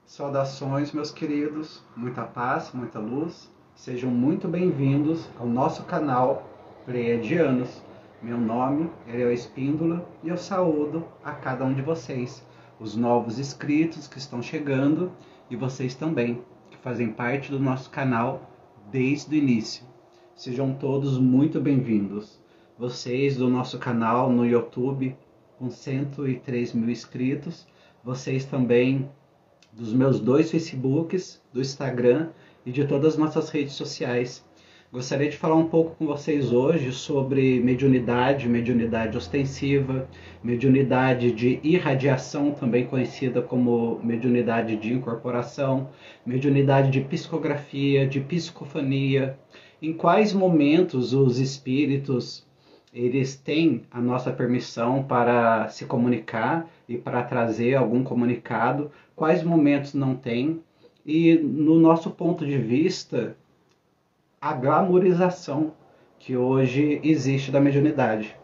Saudações, meus queridos, muita paz, muita luz. Sejam muito bem-vindos ao nosso canal Pleiadianos. Meu nome é El Espíndola e eu saúdo a cada um de vocês, os novos inscritos que estão chegando e vocês também, que fazem parte do nosso canal desde o início. Sejam todos muito bem-vindos. Vocês do nosso canal no YouTube, com 103 mil inscritos, vocês também dos meus dois Facebooks, do Instagram e de todas as nossas redes sociais. Gostaria de falar um pouco com vocês hoje sobre mediunidade ostensiva, mediunidade de irradiação, também conhecida como mediunidade de incorporação, mediunidade de psicografia, de psicofonia. Em quais momentos os espíritos eles têm a nossa permissão para se comunicar e para trazer algum comunicado, quais momentos não tem, e no nosso ponto de vista, a glamourização que hoje existe da mediunidade.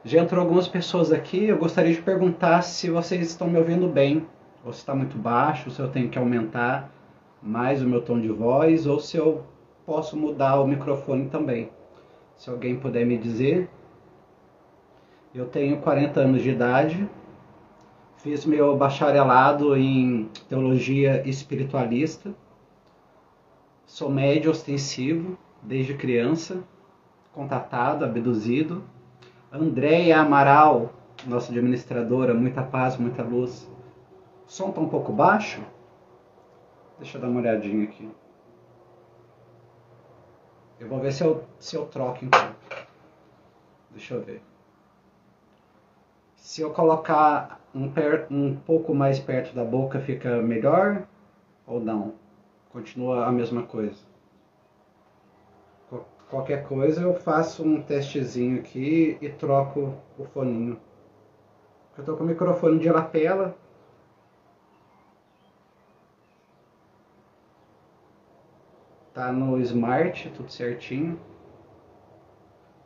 Já entrou algumas pessoas aqui, eu gostaria de perguntar se vocês estão me ouvindo bem, ou se está muito baixo, se eu tenho que aumentar mais o meu tom de voz, ou se eu posso mudar o microfone também. Se alguém puder me dizer. Eu tenho 40 anos de idade, fiz meu bacharelado em teologia espiritualista, sou médium ostensivo desde criança, contatado, abduzido. Andréia Amaral, nossa administradora, muita paz, muita luz. O som está um pouco baixo? Deixa eu dar uma olhadinha aqui. Eu vou ver se eu troco então. Deixa eu ver. Se eu colocar um pouco mais perto da boca, fica melhor ou não? Continua a mesma coisa. Qualquer coisa eu faço um testezinho aqui e troco o foninho. Eu estou com o microfone de lapela. Tá no Smart, tudo certinho.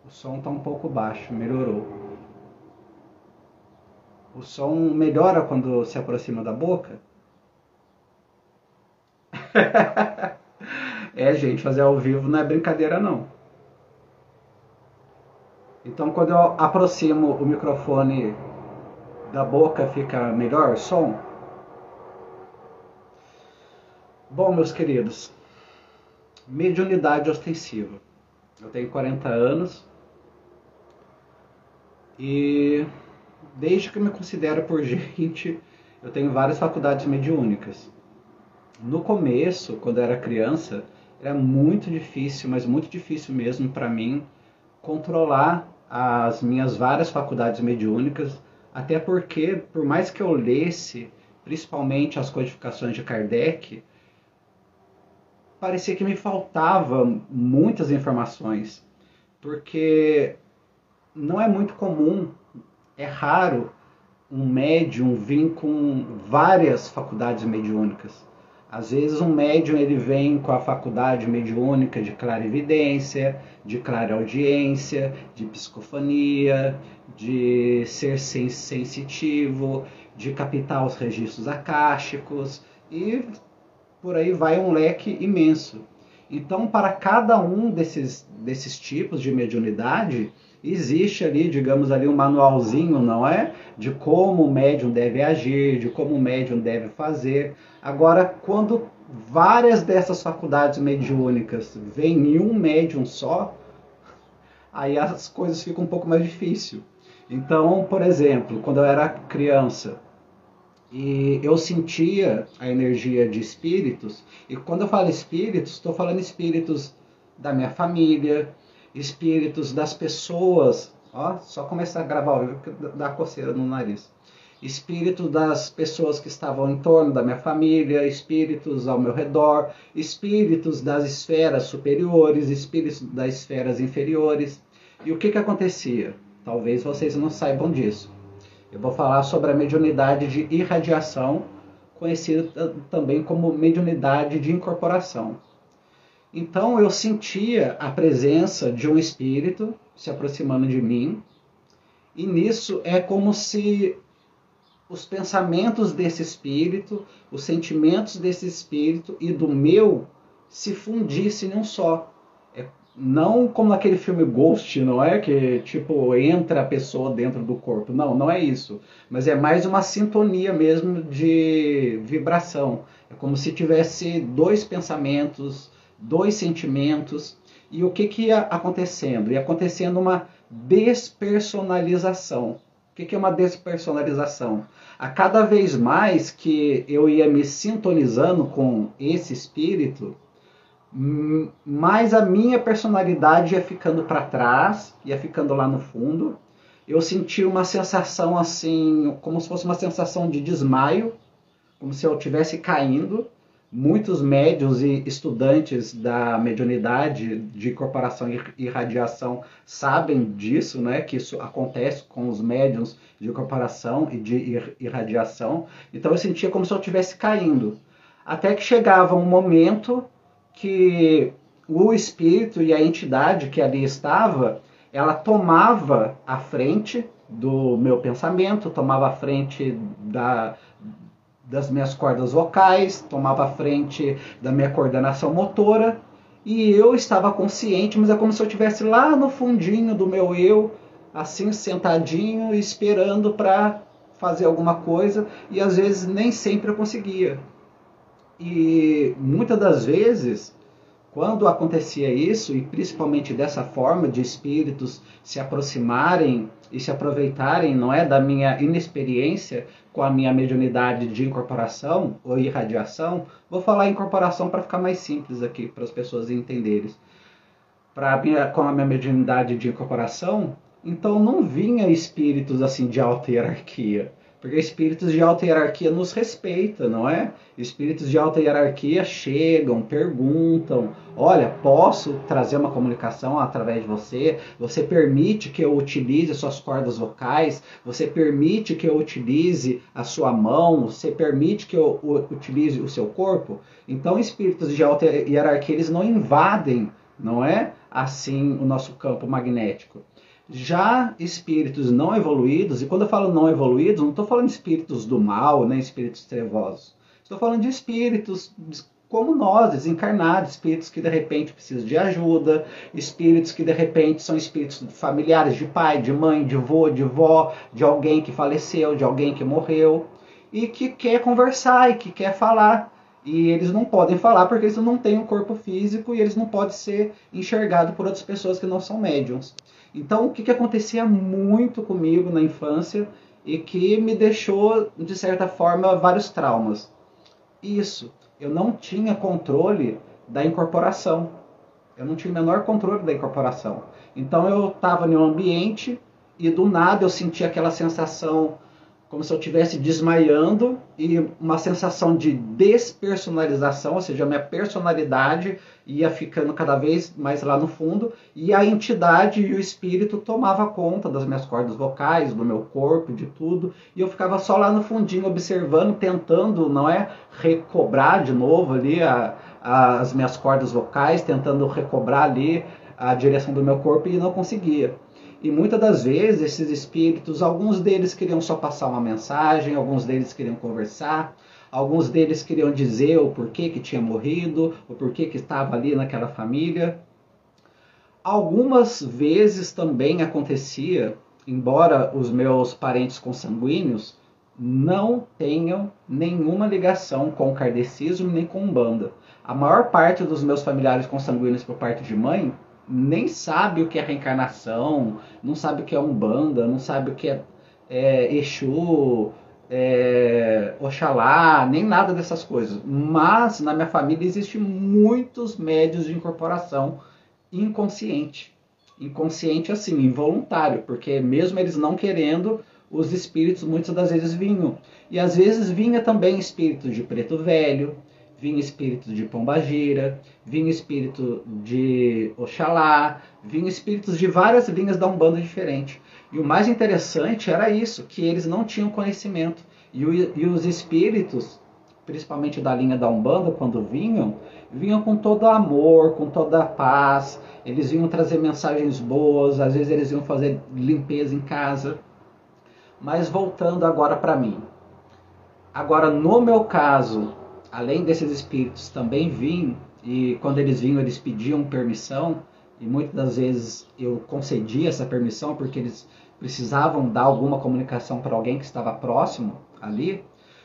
O som está um pouco baixo, melhorou. O som melhora quando se aproxima da boca? Gente, fazer ao vivo não é brincadeira não. Então quando eu aproximo o microfone da boca, fica melhor o som? Bom, meus queridos, mediunidade ostensiva. Eu tenho 40 anos e desde que eu me considero por gente, eu tenho várias faculdades mediúnicas. No começo, quando eu era criança, era muito difícil, mas muito difícil mesmo para mim, controlar as minhas várias faculdades mediúnicas, até porque, por mais que eu lesse, principalmente as codificações de Kardec, parecia que me faltava muitas informações, porque não é muito comum, é raro um médium vir com várias faculdades mediúnicas. Às vezes um médium ele vem com a faculdade mediúnica de clarividência, de clareaudiência, de psicofonia, de ser sensitivo, de captar os registros akáshicos e por aí vai um leque imenso. Então, para cada um desses tipos de mediunidade, existe ali, digamos ali, um manualzinho, não é? De como o médium deve agir, de como o médium deve fazer. Agora, quando várias dessas faculdades mediúnicas vêm em um médium só, aí as coisas ficam um pouco mais difíceis. Então, por exemplo, quando eu era criança, e eu sentia a energia de espíritos, e quando eu falo espíritos, estou falando espíritos da minha família, espíritos das pessoas, ó, só começar a gravar o vídeo que dá coceira no nariz. Espíritos das pessoas que estavam em torno da minha família, espíritos ao meu redor, espíritos das esferas superiores, espíritos das esferas inferiores. E o que acontecia? Talvez vocês não saibam disso. Eu vou falar sobre a mediunidade de irradiação, conhecida também como mediunidade de incorporação. Então eu sentia a presença de um espírito se aproximando de mim, e nisso é como se os pensamentos desse espírito, os sentimentos desse espírito e do meu se fundissem em um só. Não como naquele filme Ghost, não é? Que tipo entra a pessoa dentro do corpo. Não, não é isso. Mas é mais uma sintonia mesmo de vibração. É como se tivesse dois pensamentos, dois sentimentos. E o que ia acontecendo? Ia acontecendo uma despersonalização. O que é uma despersonalização? A cada vez mais que eu ia me sintonizando com esse espírito, mais a minha personalidade ia ficando para trás, ia ficando lá no fundo. Eu sentia uma sensação assim, como se fosse uma sensação de desmaio, como se eu estivesse caindo. Muitos médiuns e estudantes da mediunidade de incorporação e radiação sabem disso, né? Que isso acontece com os médiuns de incorporação e de irradiação. Então eu sentia como se eu estivesse caindo. Até que chegava um momento que o espírito e a entidade que ali estava, ela tomava a frente do meu pensamento, tomava a frente das minhas cordas vocais, tomava a frente da minha coordenação motora, e eu estava consciente, mas é como se eu estivesse lá no fundinho do meu eu, assim sentadinho, esperando para fazer alguma coisa, e às vezes nem sempre eu conseguia. E muitas das vezes, quando acontecia isso, e principalmente dessa forma de espíritos se aproximarem e se aproveitarem, não é, da minha inexperiência com a minha mediunidade de incorporação ou irradiação, vou falar incorporação para ficar mais simples aqui, para as pessoas entenderem. Com a minha mediunidade de incorporação, então não vinha espíritos assim de alta hierarquia. Porque espíritos de alta hierarquia nos respeitam, não é? Espíritos de alta hierarquia chegam, perguntam: olha, posso trazer uma comunicação através de você? Você permite que eu utilize suas cordas vocais? Você permite que eu utilize a sua mão? Você permite que eu utilize o seu corpo? Então, espíritos de alta hierarquia, eles não invadem, não é? Assim, o nosso campo magnético. Já espíritos não evoluídos, e quando eu falo não evoluídos, não estou falando de espíritos do mal, nem espíritos trevosos. Estou falando de espíritos como nós, desencarnados, espíritos que de repente precisam de ajuda, espíritos que de repente são espíritos familiares de pai, de mãe, de vô, de vó, de alguém que faleceu, de alguém que morreu, e que quer conversar e que quer falar. E eles não podem falar porque eles não têm um corpo físico e eles não podem ser enxergados por outras pessoas que não são médiums. Então, o que acontecia muito comigo na infância e que me deixou, de certa forma, vários traumas. Isso, eu não tinha controle da incorporação. Eu não tinha o menor controle da incorporação. Então, eu estava em um ambiente e, do nada, eu sentia aquela sensação como se eu estivesse desmaiando e uma sensação de despersonalização, ou seja, a minha personalidade ia ficando cada vez mais lá no fundo e a entidade e o espírito tomava conta das minhas cordas vocais, do meu corpo, de tudo, e eu ficava só lá no fundinho observando, tentando, não é, recobrar de novo ali as minhas cordas vocais, tentando recobrar ali a direção do meu corpo e não conseguia. E muitas das vezes esses espíritos, alguns deles queriam só passar uma mensagem, alguns deles queriam conversar, alguns deles queriam dizer o porquê que tinha morrido, o porquê que estava ali naquela família. Algumas vezes também acontecia, embora os meus parentes consanguíneos não tenham nenhuma ligação com o kardecismo nem com Umbanda. A maior parte dos meus familiares consanguíneos por parte de mãe nem sabe o que é reencarnação, não sabe o que é Umbanda, não sabe o que é Exu, Oxalá, nem nada dessas coisas. Mas na minha família existem muitos médios de incorporação inconsciente. Inconsciente assim, involuntário, porque mesmo eles não querendo, os espíritos muitas das vezes vinham. E às vezes vinha também espíritos de preto velho, vinha espírito de pombagira, vinha espírito de Oxalá, vinha espíritos de várias linhas da Umbanda diferentes. E o mais interessante era isso, que eles não tinham conhecimento. E os espíritos, principalmente da linha da Umbanda, quando vinham com todo amor, com toda a paz, eles vinham trazer mensagens boas, às vezes eles iam fazer limpeza em casa. Mas voltando agora para mim. Agora, no meu caso, além desses espíritos também vinham, e quando eles vinham, eles pediam permissão, e muitas das vezes eu concedia essa permissão porque eles precisavam dar alguma comunicação para alguém que estava próximo ali,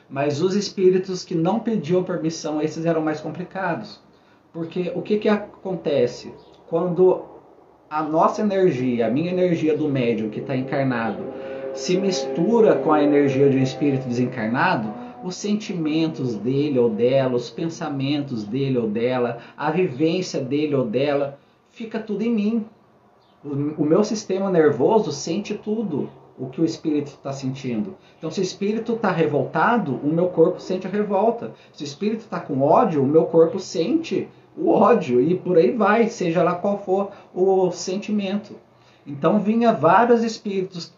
mas os espíritos que não pediam permissão, esses eram mais complicados. Porque o que acontece? Quando a nossa energia, a minha energia do médium que está encarnado, se mistura com a energia de um espírito desencarnado, os sentimentos dele ou dela, os pensamentos dele ou dela, a vivência dele ou dela, fica tudo em mim. O meu sistema nervoso sente tudo o que o espírito está sentindo. Então, se o espírito está revoltado, o meu corpo sente a revolta. Se o espírito está com ódio, o meu corpo sente o ódio. E por aí vai, seja lá qual for o sentimento. Então, vinha vários espíritos,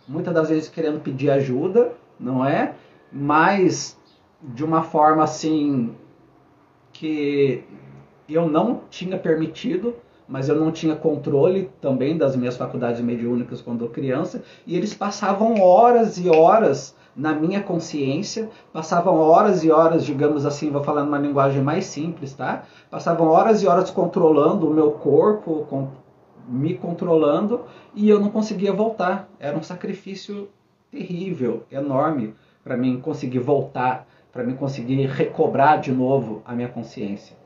muitas das vezes querendo pedir ajuda, não é? Mas de uma forma assim que eu não tinha permitido, mas eu não tinha controle também das minhas faculdades mediúnicas quando criança, e eles passavam horas e horas na minha consciência, passavam horas e horas, digamos assim, vou falar numa linguagem mais simples, tá? Passavam horas e horas controlando o meu corpo, me controlando, e eu não conseguia voltar. Era um sacrifício terrível, enorme, para mim conseguir voltar, para mim conseguir recobrar de novo a minha consciência.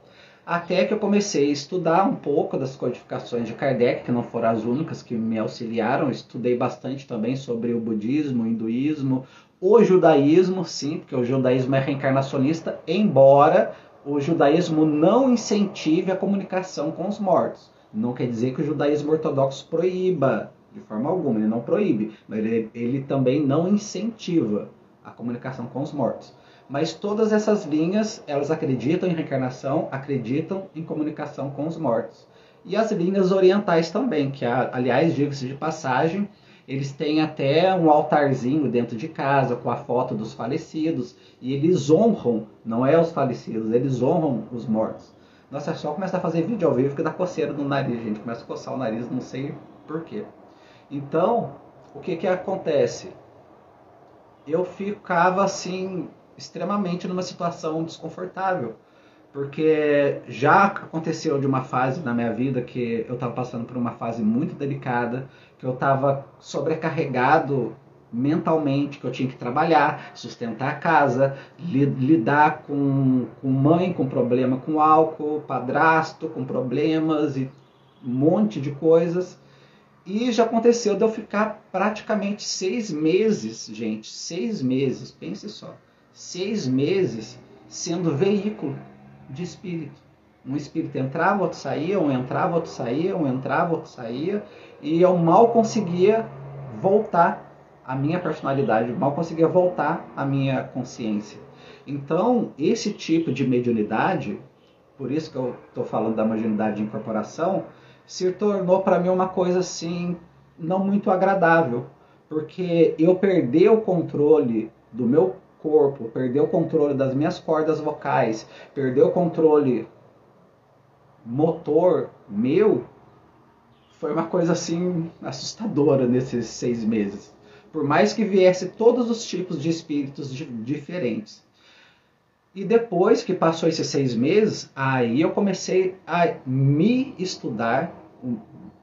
Até que eu comecei a estudar um pouco das codificações de Kardec, que não foram as únicas que me auxiliaram. Eu estudei bastante também sobre o budismo, o hinduísmo, o judaísmo, sim, porque o judaísmo é reencarnacionista, embora o judaísmo não incentive a comunicação com os mortos. Não quer dizer que o judaísmo ortodoxo proíba, de forma alguma, ele não proíbe, mas ele também não incentiva a comunicação com os mortos. Mas todas essas linhas, elas acreditam em reencarnação, acreditam em comunicação com os mortos. E as linhas orientais também, que aliás, diga-se de passagem, eles têm até um altarzinho dentro de casa com a foto dos falecidos, e eles honram, não é os falecidos, eles honram os mortos. Nossa, só começa a fazer vídeo ao vivo que dá coceira no nariz, gente, começa a coçar o nariz, não sei porquê. Então, o que acontece? Eu ficava assim extremamente numa situação desconfortável, porque já aconteceu de uma fase na minha vida que eu estava passando por uma fase muito delicada, que eu estava sobrecarregado mentalmente, que eu tinha que trabalhar, sustentar a casa, lidar com mãe com problema com álcool, padrasto com problemas e um monte de coisas. E já aconteceu de eu ficar praticamente 6 meses, gente, 6 meses, pense só, 6 meses sendo veículo de espírito. Um espírito entrava, outro saía, um entrava, outro saía, um entrava, outro saía, e eu mal conseguia voltar à minha personalidade, mal conseguia voltar à minha consciência. Então, esse tipo de mediunidade, por isso que eu estou falando da mediunidade de incorporação, se tornou para mim uma coisa assim, não muito agradável, porque eu perdi o controle do meu corpo, perder o controle das minhas cordas vocais, perder o controle motor meu, foi uma coisa assim assustadora nesses 6 meses. Por mais que viesse todos os tipos de espíritos diferentes. E depois que passou esses 6 meses, aí eu comecei a me estudar o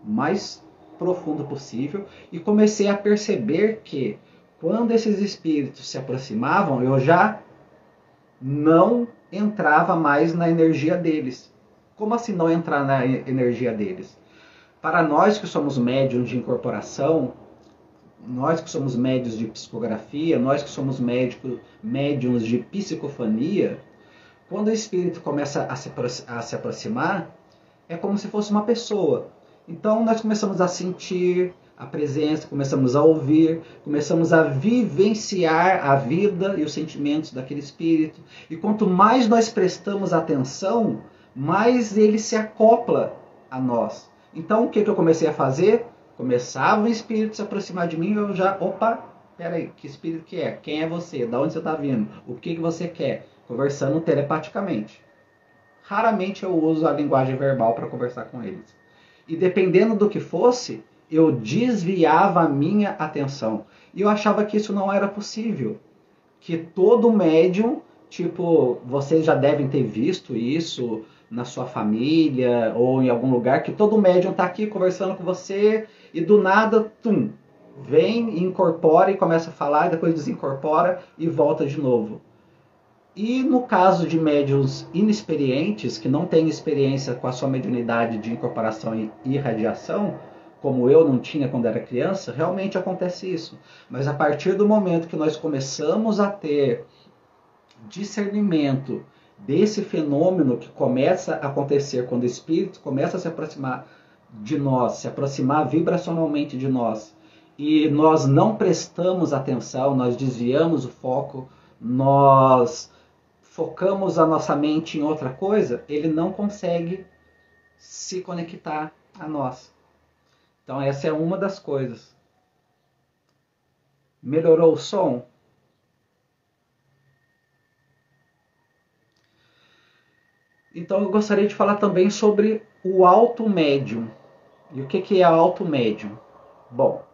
mais profundo possível e comecei a perceber que quando esses espíritos se aproximavam, eu já não entrava mais na energia deles. Como assim não entrar na energia deles? Para nós que somos médiums de incorporação, nós que somos médiums de psicografia, nós que somos médiums de psicofonia, quando o espírito começa a se aproximar, é como se fosse uma pessoa. Então nós começamos a sentir a presença, começamos a ouvir, começamos a vivenciar a vida e os sentimentos daquele espírito. E quanto mais nós prestamos atenção, mais ele se acopla a nós. Então o que eu comecei a fazer? Começava o espírito se aproximar de mim, eu já, opa, peraí, que espírito que é? Quem é você? Da onde você está vindo? O que você quer? Conversando telepaticamente. Raramente eu uso a linguagem verbal para conversar com eles. E dependendo do que fosse, eu desviava a minha atenção. E eu achava que isso não era possível. que todo médium, tipo, vocês já devem ter visto isso na sua família ou em algum lugar, que todo médium está aqui conversando com você e do nada, tum, vem, incorpora e começa a falar, e depois desincorpora e volta de novo. E no caso de médiuns inexperientes, que não têm experiência com a sua mediunidade de incorporação e irradiação, como eu não tinha quando era criança, realmente acontece isso. Mas a partir do momento que nós começamos a ter discernimento desse fenômeno que começa a acontecer quando o espírito começa a se aproximar de nós, se aproximar vibracionalmente de nós, e nós não prestamos atenção, nós desviamos o foco, nós focamos a nossa mente em outra coisa, ele não consegue se conectar a nós. Então essa é uma das coisas. Melhorou o som? Então eu gostaria de falar também sobre o alto médium. E o que é alto médium? Bom,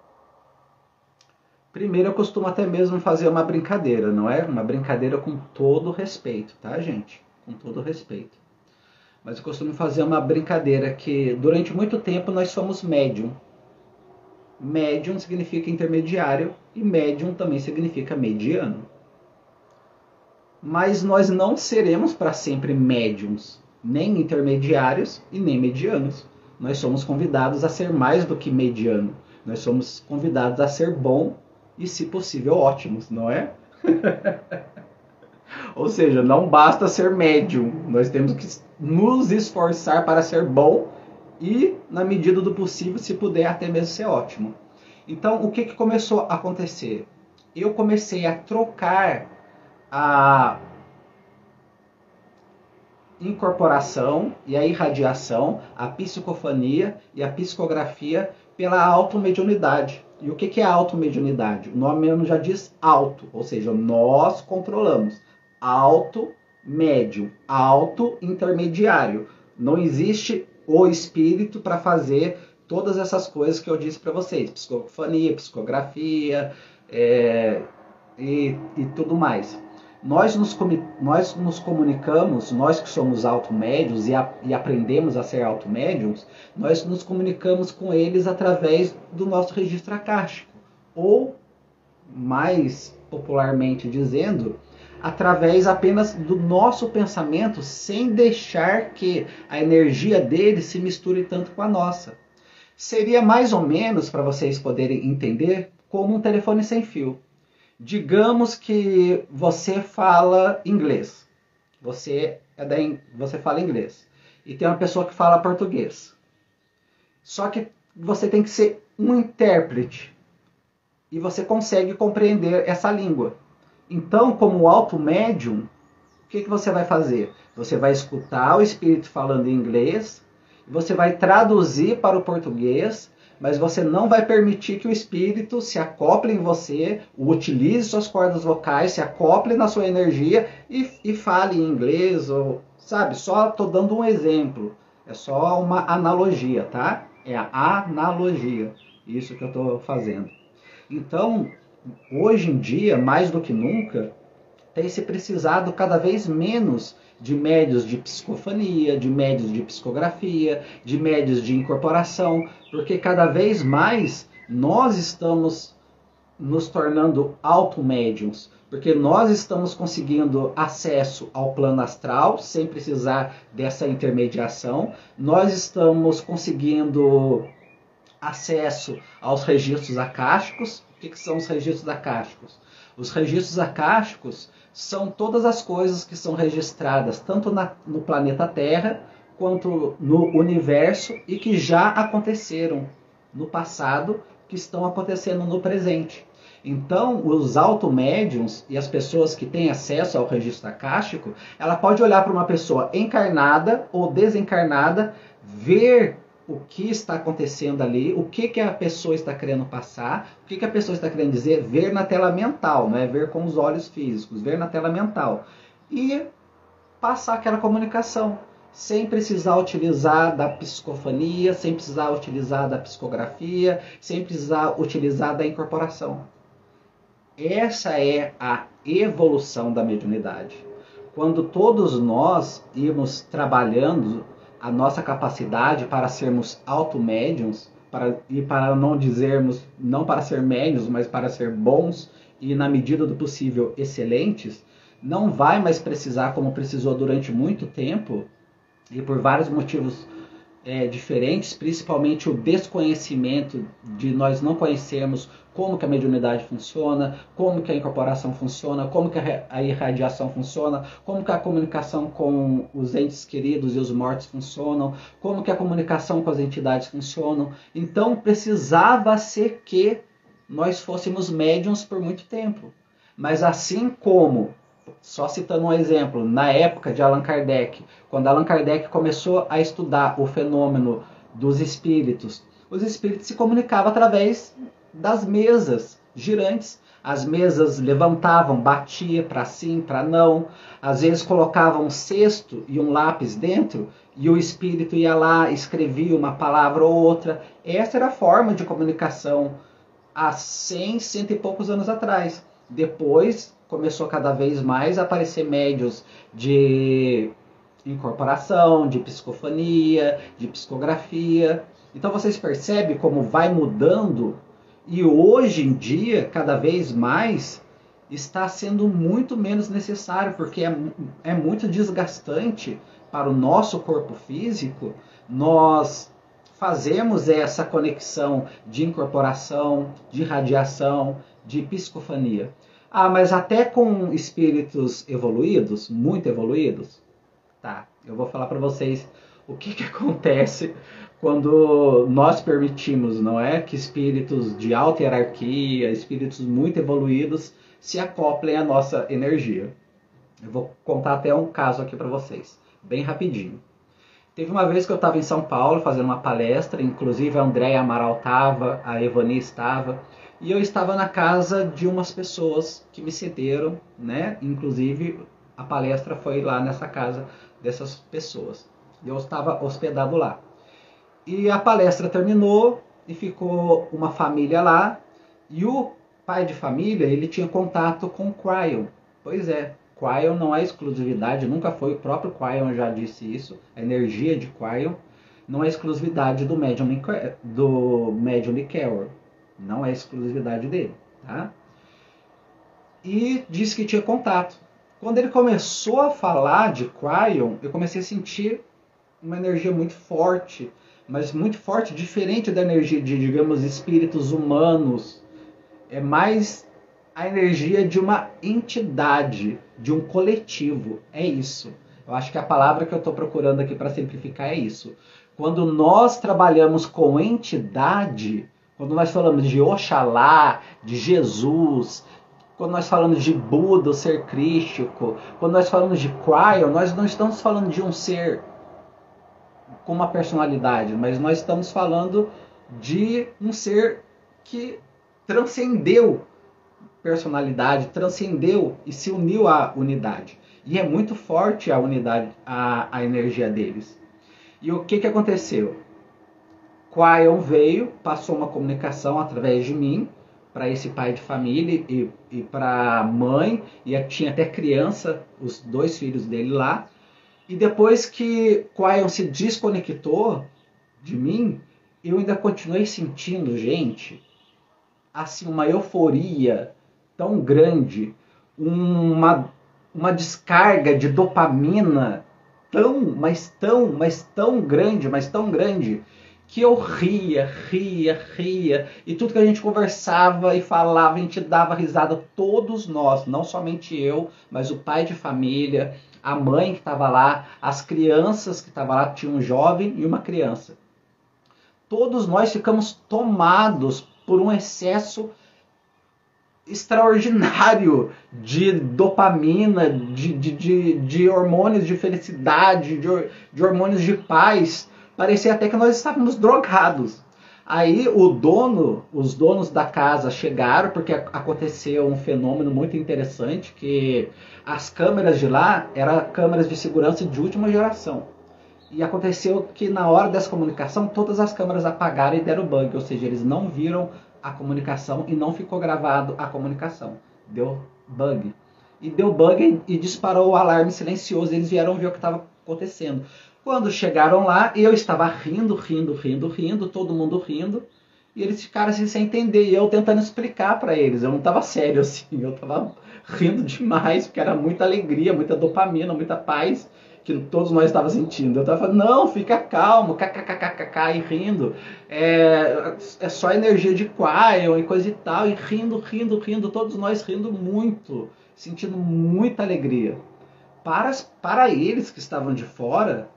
primeiro eu costumo até mesmo fazer uma brincadeira, não é? Uma brincadeira com todo respeito, tá, gente? Com todo respeito. Mas eu costumo fazer uma brincadeira que durante muito tempo nós somos médium. Médium significa intermediário e médium também significa mediano. Mas nós não seremos para sempre médiums, nem intermediários e nem medianos. Nós somos convidados a ser mais do que mediano. Nós somos convidados a ser bom e, se possível, ótimos, não é? Ou seja, não basta ser médium. Nós temos que nos esforçar para ser bom e, na medida do possível, se puder, até mesmo ser ótimo. Então, o que começou a acontecer? Eu comecei a trocar a incorporação e a irradiação, a psicofonia e a psicografia pela automediunidade. E o que é a automediunidade? O nome mesmo já diz auto, ou seja, nós controlamos. Auto médium, auto intermediário. Não existe o espírito para fazer todas essas coisas que eu disse para vocês. Psicofonia, psicografia e tudo mais. Nós nos comunicamos, nós que somos automédios e aprendemos a ser automédios, nós nos comunicamos com eles através do nosso registro acástico. Ou, mais popularmente dizendo, através apenas do nosso pensamento, sem deixar que a energia deles se misture tanto com a nossa. Seria mais ou menos, para vocês poderem entender, como um telefone sem fio. Digamos que você fala inglês. Você fala inglês. E tem uma pessoa que fala português. Só que você tem que ser um intérprete. E você consegue compreender essa língua. Então, como alto médium, o que você vai fazer? Você vai escutar o espírito falando em inglês, você vai traduzir para o português, mas você não vai permitir que o espírito se acople em você, utilize suas cordas vocais, se acople na sua energia e fale em inglês, ou, sabe? Só estou dando um exemplo. É só uma analogia, tá? É a analogia. Isso que eu estou fazendo. Então, hoje em dia, mais do que nunca, tem se precisado cada vez menos de médios de psicofonia, de médios de psicografia, de médios de incorporação, porque cada vez mais nós estamos nos tornando automédiums, porque nós estamos conseguindo acesso ao plano astral sem precisar dessa intermediação, nós estamos conseguindo acesso aos registros acásticos. O que são os registros acásticos? Os registros acásticos são todas as coisas que são registradas tanto no planeta Terra quanto no universo e que já aconteceram no passado, que estão acontecendo no presente. Então, os automédiums e as pessoas que têm acesso ao registro acástico, ela pode olhar para uma pessoa encarnada ou desencarnada, ver o que está acontecendo ali, o que a pessoa está querendo passar, o que a pessoa está querendo dizer, ver na tela mental, não é ver com os olhos físicos, ver na tela mental. E passar aquela comunicação, sem precisar utilizar da psicofonia, sem precisar utilizar da psicografia, sem precisar utilizar da incorporação. Essa é a evolução da mediunidade. Quando todos nós íamos trabalhando a nossa capacidade para sermos automédiuns, para não dizermos, não para ser médiuns, mas para ser bons e, na medida do possível, excelentes, não vai mais precisar, como precisou durante muito tempo, e por vários motivos diferentes, principalmente o desconhecimento de nós não conhecermos como que a mediunidade funciona, como que a incorporação funciona, como que a irradiação funciona, como que a comunicação com os entes queridos e os mortos funcionam, como que a comunicação com as entidades funcionam. Então precisava ser que nós fôssemos médiuns por muito tempo. Mas assim como, só citando um exemplo, na época de Allan Kardec, quando Allan Kardec começou a estudar o fenômeno dos espíritos, os espíritos se comunicavam através das mesas girantes. As mesas levantavam, batia para sim, para não. Às vezes colocavam um cesto e um lápis dentro e o espírito ia lá, escrevia uma palavra ou outra. Essa era a forma de comunicação há 100, cento e poucos anos atrás. Depois começou cada vez mais a aparecer médios de incorporação, de psicofonia, de psicografia. Então vocês percebem como vai mudando. E hoje em dia, cada vez mais, está sendo muito menos necessário, porque é muito desgastante para o nosso corpo físico nós fazemos essa conexão de incorporação, de radiação, de psicofonia. Ah, mas até com espíritos evoluídos, muito evoluídos? Tá, eu vou falar para vocês o que acontece quando nós permitimos, não é, que espíritos de alta hierarquia, espíritos muito evoluídos, se acoplem à nossa energia. Eu vou contar até um caso aqui para vocês, bem rapidinho. Teve uma vez que eu estava em São Paulo fazendo uma palestra, inclusive a Andréia Amaral estava, a Evani estava, e eu estava na casa de umas pessoas que me cederam, né? Inclusive a palestra foi lá nessa casa dessas pessoas. Eu estava hospedado lá. E a palestra terminou e ficou uma família lá. E o pai de família, ele tinha contato com o Cryon. Pois é, Cryon não é exclusividade, nunca foi. O próprio Cryon já disse isso. A energia de Cryon não é exclusividade do médium de Carroll. Não é exclusividade dele, tá? E disse que tinha contato. Quando ele começou a falar de Cryon, eu comecei a sentir uma energia muito forte, mas muito forte, diferente da energia de, digamos, espíritos humanos. É mais a energia de uma entidade, de um coletivo. É isso. Eu acho que a palavra que eu estou procurando aqui para simplificar é isso. Quando nós trabalhamos com entidade, quando nós falamos de Oxalá, de Jesus, quando nós falamos de Buda, o ser crístico, quando nós falamos de Cryon, nós não estamos falando de um ser com uma personalidade, mas nós estamos falando de um ser que transcendeu personalidade, transcendeu e se uniu à unidade. E é muito forte a unidade, a energia deles. E o que aconteceu? Cryon veio, passou uma comunicação através de mim para esse pai de família e para a mãe, e tinha até criança, os 2 filhos dele lá. E depois que Cryon se desconectou de mim, eu ainda continuei sentindo, gente, assim, uma euforia tão grande, uma descarga de dopamina mas tão grande, que eu ria, e tudo que a gente conversava e falava, a gente dava risada, todos nós, não somente eu, mas o pai de família, a mãe que estava lá, as crianças que estavam lá, tinha um jovem e uma criança. Todos nós ficamos tomados por um excesso extraordinário de dopamina, de hormônios de felicidade, de hormônios de paz. Parecia até que nós estávamos drogados. Aí os donos da casa chegaram, porque aconteceu um fenômeno muito interessante, que as câmeras de lá eram câmeras de segurança de última geração. E aconteceu que na hora dessa comunicação, todas as câmeras apagaram e deram bug, ou seja, eles não viram a comunicação e não ficou gravado a comunicação. Deu bug. e deu bug e disparou o alarme silencioso. Eles vieram ver o que estava acontecendo. Quando chegaram lá, eu estava rindo, todo mundo rindo, e eles ficaram assim sem entender, e eu tentando explicar para eles. Eu não estava sério assim, eu estava rindo demais, porque era muita alegria, muita dopamina, muita paz que todos nós estávamos sentindo. Eu estava falando, não, fica calmo, kkkk, e rindo. É só energia de Quion e coisa e tal, e rindo, todos nós rindo muito, sentindo muita alegria. Para eles que estavam de fora,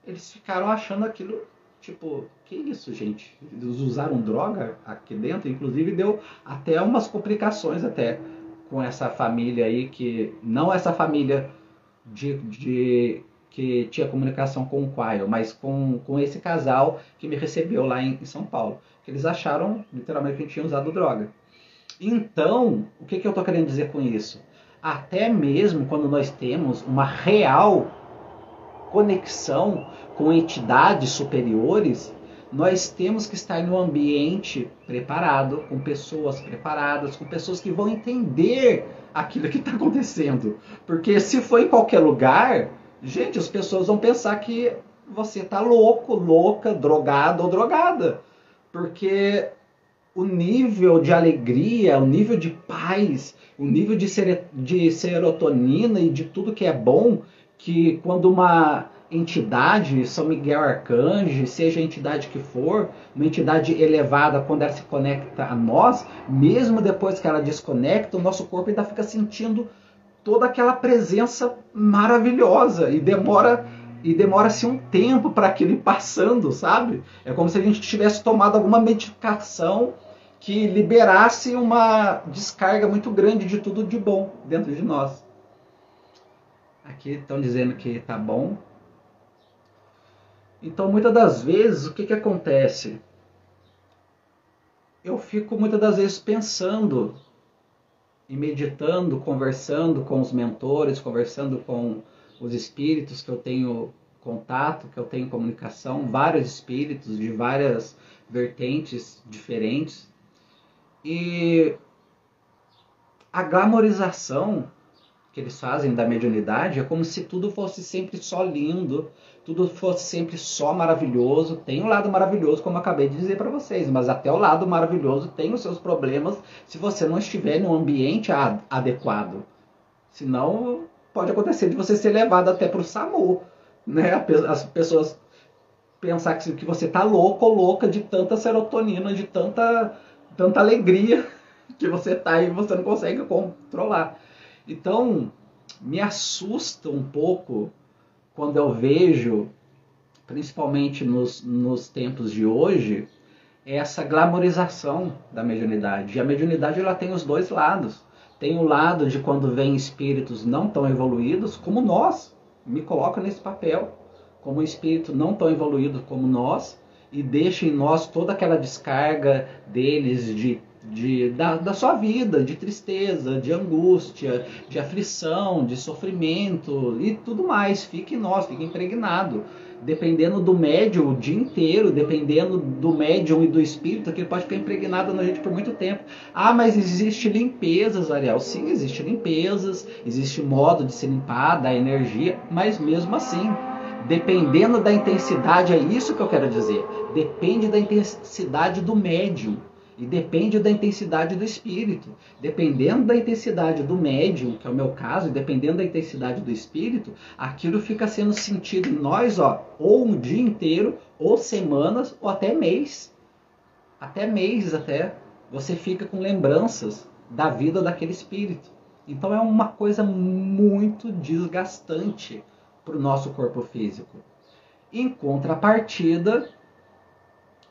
eles ficaram achando aquilo, tipo, que isso, gente? Eles usaram droga aqui dentro, inclusive deu até umas complicações até com essa família aí, que não essa família que tinha comunicação com o Quion, mas com esse casal que me recebeu lá em São Paulo. Que eles acharam, literalmente, que a gente tinha usado droga. Então, o que eu estou querendo dizer com isso? Até mesmo quando nós temos uma real conexão com entidades superiores, nós temos que estar em um ambiente preparado, com pessoas preparadas, com pessoas que vão entender aquilo que está acontecendo. Porque se for em qualquer lugar, gente, as pessoas vão pensar que você está louco, louca, drogado ou drogada. Porque o nível de alegria, o nível de paz, o nível de serotonina e de tudo que é bom, que quando uma entidade, São Miguel Arcanjo, seja a entidade que for, uma entidade elevada, quando ela se conecta a nós, mesmo depois que ela desconecta, o nosso corpo ainda fica sentindo toda aquela presença maravilhosa e demora-se um tempo para aquilo ir passando, sabe? É como se a gente tivesse tomado alguma medicação que liberasse uma descarga muito grande de tudo de bom dentro de nós. Aqui estão dizendo que tá bom. Então, muitas das vezes, o que acontece? Eu fico muitas das vezes pensando e meditando, conversando com os mentores, conversando com os espíritos que eu tenho contato, que eu tenho comunicação, vários espíritos de várias vertentes diferentes. E a glamorização que eles fazem da mediunidade é como se tudo fosse sempre só lindo, tudo fosse sempre só maravilhoso. Tem um lado maravilhoso, como eu acabei de dizer para vocês, mas até o lado maravilhoso tem os seus problemas se você não estiver num ambiente adequado. Senão pode acontecer de você ser levado até para o SAMU, né? As pessoas pensar que você está louco ou louca de tanta serotonina, de tanta alegria que você está e você não consegue controlar. Então, me assusta um pouco quando eu vejo, principalmente nos tempos de hoje, essa glamorização da mediunidade. E a mediunidade ela tem os dois lados. Tem o lado de quando vem espíritos não tão evoluídos como nós. Me coloca nesse papel, como um espírito não tão evoluído como nós, e deixa em nós toda aquela descarga deles da sua vida, de tristeza, de angústia, de aflição, de sofrimento e tudo mais. Fica em nós, fica impregnado. Dependendo do médium o dia inteiro, dependendo do médium e do espírito, que ele pode ficar impregnado na gente por muito tempo. Ah, mas existe limpezas, Ariel. Sim, existe limpezas, existe modo de se limpar, da energia, mas mesmo assim, dependendo da intensidade, é isso que eu quero dizer. Depende da intensidade do médium. E depende da intensidade do espírito. Dependendo da intensidade do médium, que é o meu caso, e dependendo da intensidade do espírito, aquilo fica sendo sentido em nós, ou um dia inteiro, ou semanas, ou até mês. Até meses, até. Você fica com lembranças da vida daquele espírito. Então é uma coisa muito desgastante para o nosso corpo físico. Em contrapartida,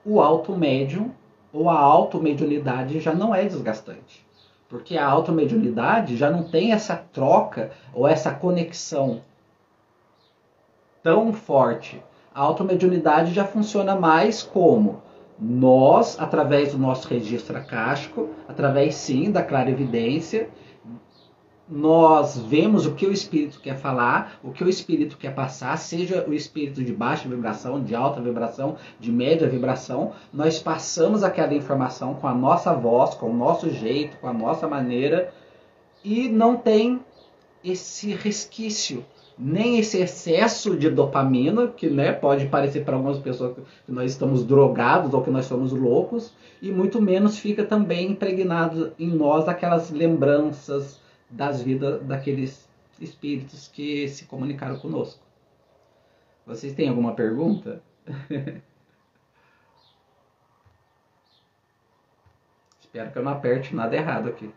o alto médium ou a automediunidade já não é desgastante. Porque a automediunidade já não tem essa troca ou essa conexão tão forte. A automediunidade já funciona mais como nós, através do nosso registro acástico, através sim da clarividência, nós vemos o que o espírito quer falar, o que o espírito quer passar, seja o espírito de baixa vibração, de alta vibração, de média vibração, nós passamos aquela informação com a nossa voz, com o nosso jeito, com a nossa maneira, e não tem esse resquício, nem esse excesso de dopamina, que, né, pode parecer para algumas pessoas que nós estamos drogados ou que nós somos loucos, e muito menos fica também impregnado em nós aquelas lembranças das vidas daqueles espíritos que se comunicaram conosco. Vocês têm alguma pergunta? Espero que eu não aperte nada errado aqui.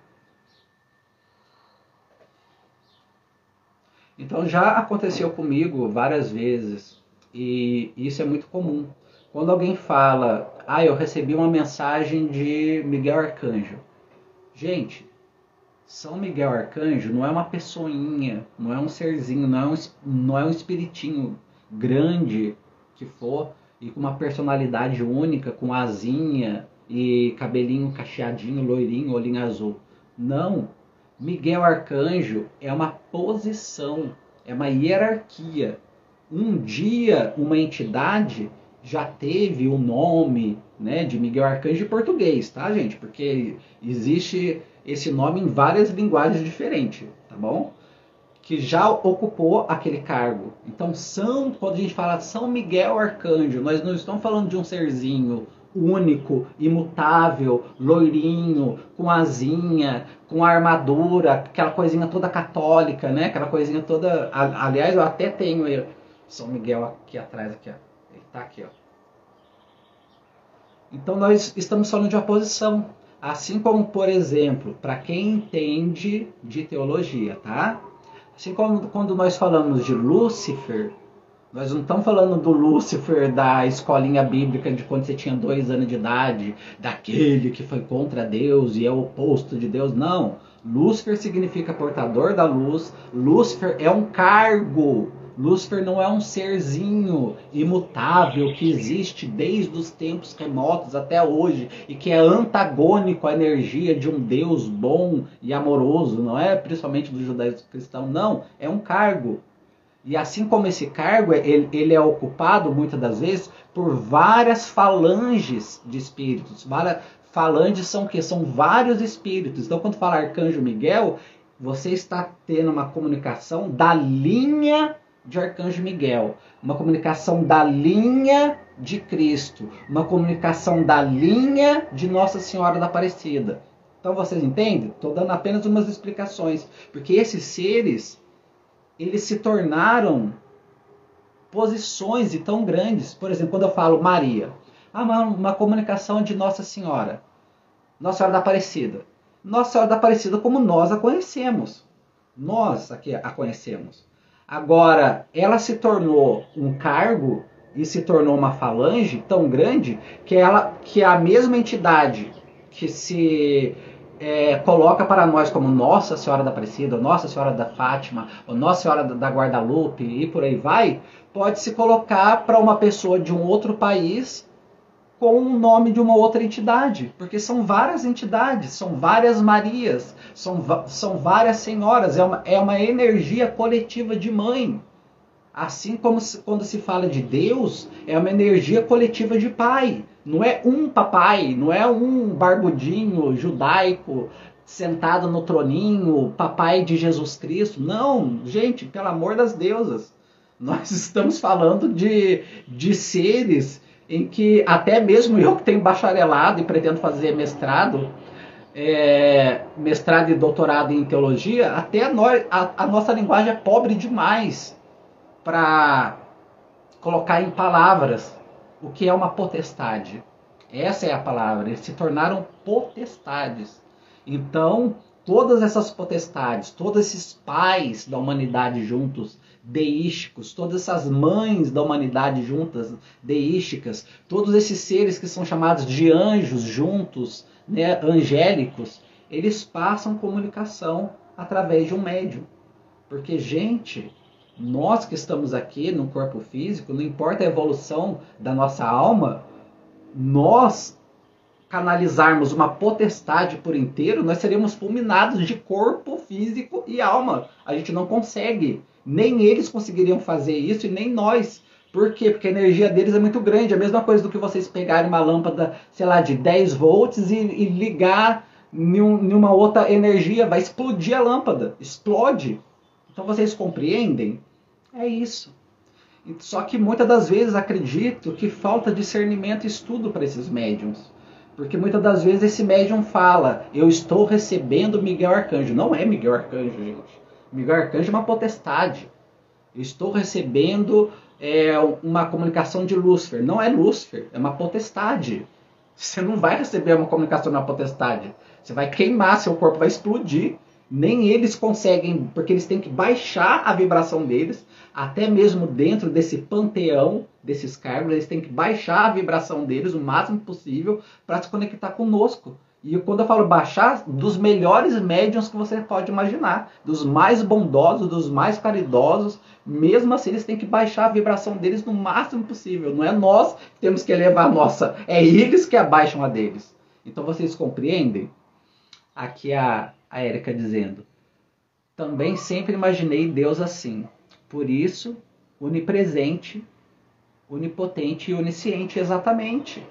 Então já aconteceu comigo várias vezes, e isso é muito comum. Quando alguém fala, eu recebi uma mensagem de Miguel Arcanjo. Gente, São Miguel Arcanjo não é uma pessoinha, não é um serzinho, não é um espiritinho grande que for, e com uma personalidade única, com asinha e cabelinho cacheadinho, loirinho, olhinho azul. Não. Miguel Arcanjo é uma posição, é uma hierarquia. Um dia, uma entidade já teve o nome, né, de Miguel Arcanjo em português, tá, gente? Porque existe esse nome em várias linguagens diferentes, tá bom? Que já ocupou aquele cargo. Então, quando a gente fala São Miguel Arcanjo, nós não estamos falando de um serzinho único, imutável, loirinho, com asinha, com armadura, aquela coisinha toda católica, né? Aquela coisinha toda... Aliás, eu até tenho São Miguel aqui atrás, aqui, ó. Ele tá aqui, ó. Então nós estamos falando de uma posição. Assim como, por exemplo, para quem entende de teologia, tá? Assim como quando nós falamos de Lúcifer, nós não estamos falando do Lúcifer da escolinha bíblica de quando você tinha 2 anos de idade, daquele que foi contra Deus e é o oposto de Deus. Não. Lúcifer significa portador da luz. Lúcifer é um cargo. Lúcifer não é um serzinho imutável que existe desde os tempos remotos até hoje e que é antagônico à energia de um Deus bom e amoroso, não é principalmente do judaísmo cristão, não, é um cargo. E assim como esse cargo, ele é ocupado muitas das vezes por várias falanges de espíritos. Falanges são o quê? São vários espíritos. Então quando fala Arcanjo Miguel, você está tendo uma comunicação da linha de Arcanjo Miguel, uma comunicação da linha de Cristo, uma comunicação da linha de Nossa Senhora da Aparecida. Então vocês entendem? Estou dando apenas umas explicações, porque esses seres, eles se tornaram posições e tão grandes. Por exemplo, quando eu falo Maria, uma comunicação de Nossa Senhora, Nossa Senhora da Aparecida. Nossa Senhora da Aparecida como nós a conhecemos. Nós aqui a conhecemos. Agora, ela se tornou um cargo e se tornou uma falange tão grande que a mesma entidade que se coloca para nós como Nossa Senhora da Aparecida, Nossa Senhora da Fátima, ou Nossa Senhora da Guadalupe e por aí vai, pode se colocar para uma pessoa de um outro país com o nome de uma outra entidade, porque são várias entidades, são várias Marias, são várias senhoras, é uma energia coletiva de mãe. Assim como quando se fala de Deus, é uma energia coletiva de pai. Não é um papai, não é um barbudinho judaico sentado no troninho, papai de Jesus Cristo. Não, gente, pelo amor das deusas. Nós estamos falando de seres em que até mesmo eu que tenho bacharelado e pretendo fazer mestrado e doutorado em teologia, até a nossa linguagem é pobre demais para colocar em palavras o que é uma potestade. Essa é a palavra. Eles se tornaram potestades. Então, todas essas potestades, todos esses pais da humanidade juntos, deísticos, todas essas mães da humanidade juntas, deísticas, todos esses seres que são chamados de anjos juntos, né, angélicos, eles passam comunicação através de um médium. Porque, gente, nós que estamos aqui no corpo físico, não importa a evolução da nossa alma, nós canalizarmos uma potestade por inteiro, nós seremos fulminados de corpo físico e alma. A gente não consegue. Nem eles conseguiriam fazer isso e nem nós. Por quê? Porque a energia deles é muito grande. A mesma coisa do que vocês pegarem uma lâmpada, sei lá, de 10 volts e ligar em uma outra energia, vai explodir a lâmpada. Explode. Então vocês compreendem? É isso. Só que muitas das vezes acredito que falta discernimento e estudo para esses médiums. Porque muitas das vezes esse médium fala, eu estou recebendo Miguel Arcanjo. Não é Miguel Arcanjo, gente. Miguel Arcanjo é uma potestade. Eu estou recebendo uma comunicação de Lúcifer. Não é Lúcifer, é uma potestade. Você não vai receber uma comunicação de uma potestade. Você vai queimar, seu corpo vai explodir. Nem eles conseguem, porque eles têm que baixar a vibração deles, até mesmo dentro desse panteão desses cargos, eles têm que baixar a vibração deles o máximo possível para se conectar conosco. E quando eu falo baixar, dos melhores médiuns que você pode imaginar, dos mais bondosos, dos mais caridosos, mesmo assim eles têm que baixar a vibração deles no máximo possível. Não é nós que temos que elevar a nossa, é eles que abaixam a deles. Então vocês compreendem? Aqui a Érica dizendo, também sempre imaginei Deus assim, por isso, onipresente, onipotente e onisciente, exatamente.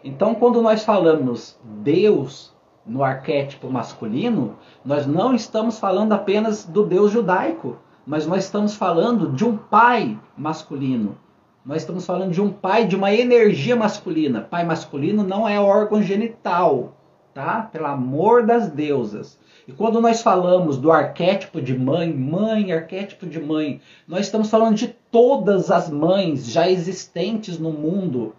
Então, quando nós falamos Deus no arquétipo masculino, nós não estamos falando apenas do Deus judaico, mas nós estamos falando de um pai masculino. Nós estamos falando de um pai, de uma energia masculina. Pai masculino não é órgão genital, tá? Pelo amor das deusas. E quando nós falamos do arquétipo de mãe, arquétipo de mãe, nós estamos falando de todas as mães já existentes no mundo.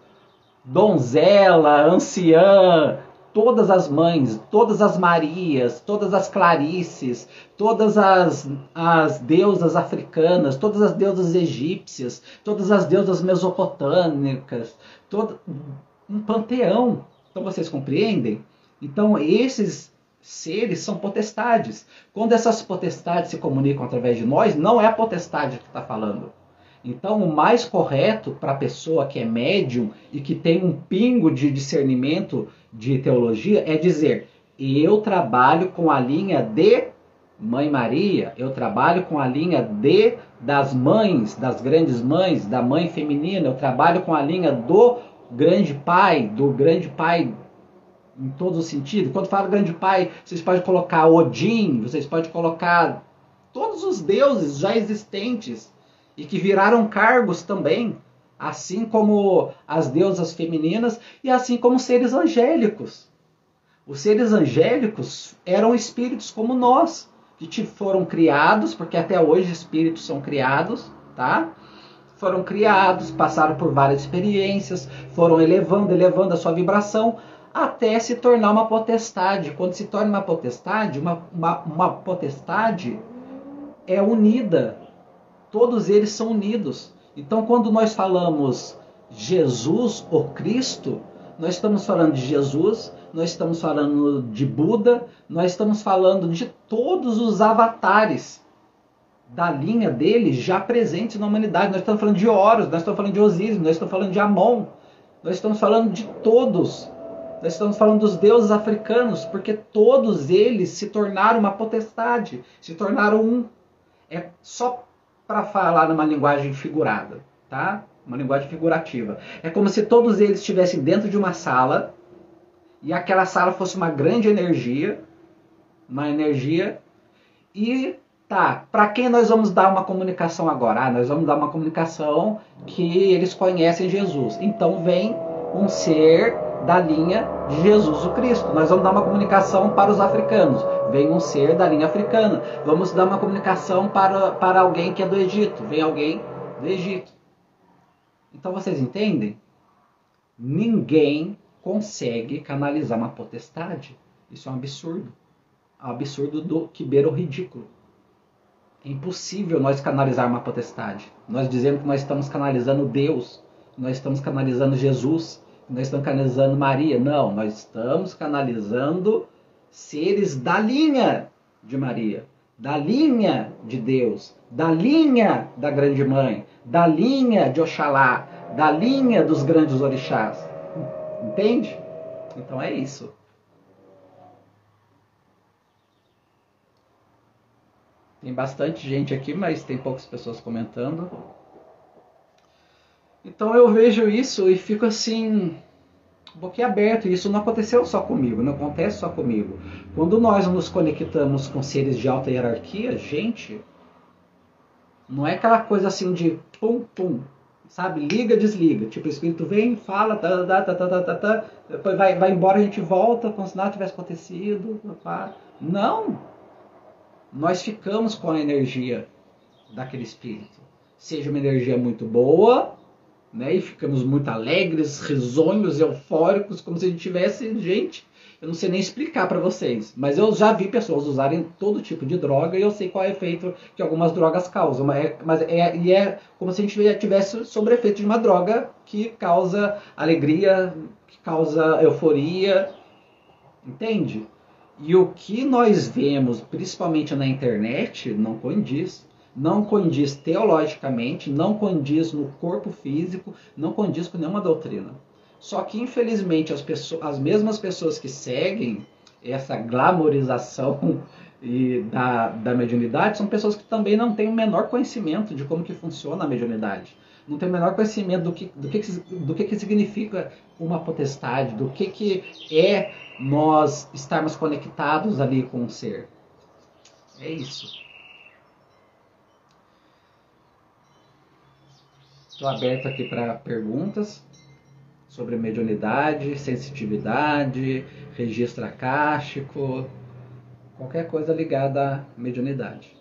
Donzela, anciã, todas as mães, todas as Marias, todas as Clarices, todas as deusas africanas, todas as deusas egípcias, todas as deusas mesopotâmicas, todo um panteão. Então vocês compreendem? Então esses seres são potestades. Quando essas potestades se comunicam através de nós, não é a potestade que está falando. Então, o mais correto para a pessoa que é médium e que tem um pingo de discernimento de teologia é dizer, eu trabalho com a linha de Mãe Maria, eu trabalho com a linha das mães, das grandes mães, da mãe feminina, eu trabalho com a linha do grande pai em todos os sentidos. Quando falo grande pai, vocês podem colocar Odin, vocês podem colocar todos os deuses já existentes, e que viraram cargos também, assim como as deusas femininas e assim como seres angélicos. Os seres angélicos eram espíritos como nós, que foram criados, porque até hoje espíritos são criados, tá? Foram criados, passaram por várias experiências, foram elevando a sua vibração, até se tornar uma potestade. Quando se torna uma potestade, uma potestade é unida. Todos eles são unidos. Então, quando nós falamos Jesus, o Cristo, nós estamos falando de Jesus, nós estamos falando de Buda, nós estamos falando de todos os avatares da linha dele já presentes na humanidade. Nós estamos falando de Horus, nós estamos falando de Osíris, nós estamos falando de Amon, nós estamos falando de todos. Nós estamos falando dos deuses africanos, porque todos eles se tornaram uma potestade, se tornaram um. É só para falar numa linguagem figurada, tá? Uma linguagem figurativa. É como se todos eles estivessem dentro de uma sala e aquela sala fosse uma grande energia, e tá, para quem nós vamos dar uma comunicação agora? Nós vamos dar uma comunicação que eles conhecem Jesus. Então vem um ser da linha de Jesus o Cristo. Nós vamos dar uma comunicação para os africanos. Vem um ser da linha africana. Vamos dar uma comunicação para alguém que é do Egito. Vem alguém do Egito. Então vocês entendem? Ninguém consegue canalizar uma potestade. Isso é um absurdo. É um absurdo que beira o ridículo. É impossível nós canalizar uma potestade. Nós dizemos que nós estamos canalizando Deus. Nós estamos canalizando Jesus. Nós estamos canalizando Maria. Não, nós estamos canalizando seres da linha de Maria, da linha de Deus, da linha da Grande Mãe, da linha de Oxalá, da linha dos grandes orixás. Entende? Então é isso. Tem bastante gente aqui, mas tem poucas pessoas comentando. Então eu vejo isso e fico assim, boquiaberto. E isso não aconteceu só comigo, não acontece só comigo. Quando nós nos conectamos com seres de alta hierarquia, gente, não é aquela coisa assim de pum, pum, sabe? Liga, desliga. Tipo, o espírito vem, fala, depois vai embora, a gente volta como se nada tivesse acontecido. Não! Nós ficamos com a energia daquele espírito. Seja uma energia muito boa, né? E ficamos muito alegres, risonhos, eufóricos, como se a gente tivesse, gente, eu não sei nem explicar para vocês, mas eu já vi pessoas usarem todo tipo de droga e eu sei qual é o efeito que algumas drogas causam, mas é como se a gente tivesse sobre efeito de uma droga que causa alegria, que causa euforia, entende? E o que nós vemos, principalmente na internet, não condiz. Não condiz teologicamente, não condiz no corpo físico, não condiz com nenhuma doutrina. Só que, infelizmente, as mesmas pessoas que seguem essa glamorização da mediunidade são pessoas que também não têm o menor conhecimento de como que funciona a mediunidade. Não tem o menor conhecimento do que significa uma potestade, do que é nós estarmos conectados ali com o ser. É isso. Estou aberto aqui para perguntas sobre mediunidade, sensitividade, registro acástico, qualquer coisa ligada à mediunidade.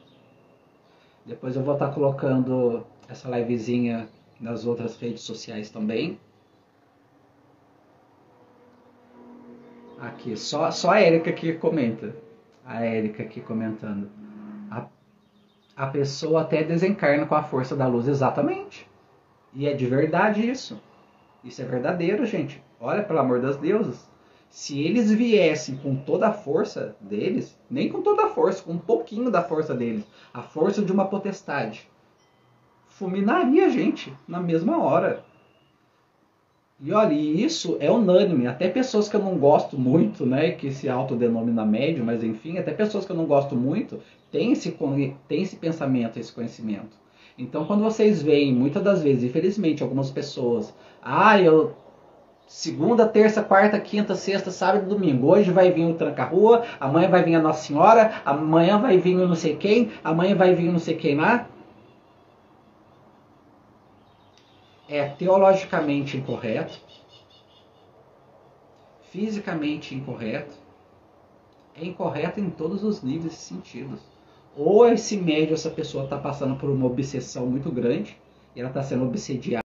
Depois eu vou estar colocando essa livezinha nas outras redes sociais também. Aqui, só a Érica que comenta. A Érica aqui comentando. A pessoa até desencarna com a força da luz, exatamente. E é de verdade isso. Isso é verdadeiro, gente. Olha, pelo amor das deusas. Se eles viessem com toda a força deles, nem com toda a força, com um pouquinho da força deles, a força de uma potestade, fulminaria a gente na mesma hora. E olha, isso é unânime. Até pessoas que eu não gosto muito, né, que se autodenomina médium, mas enfim, até pessoas que eu não gosto muito, têm esse pensamento, esse conhecimento. Então, quando vocês veem, muitas das vezes, infelizmente, algumas pessoas, segunda, terça, quarta, quinta, sexta, sábado e domingo, hoje vai vir o tranca-rua, amanhã vai vir a Nossa Senhora, amanhã vai vir o não sei quem, amanhã vai vir o não sei quem lá. É teologicamente incorreto, fisicamente incorreto, é incorreto em todos os níveis e sentidos. Ou esse médium, essa pessoa está passando por uma obsessão muito grande, e ela está sendo obsediada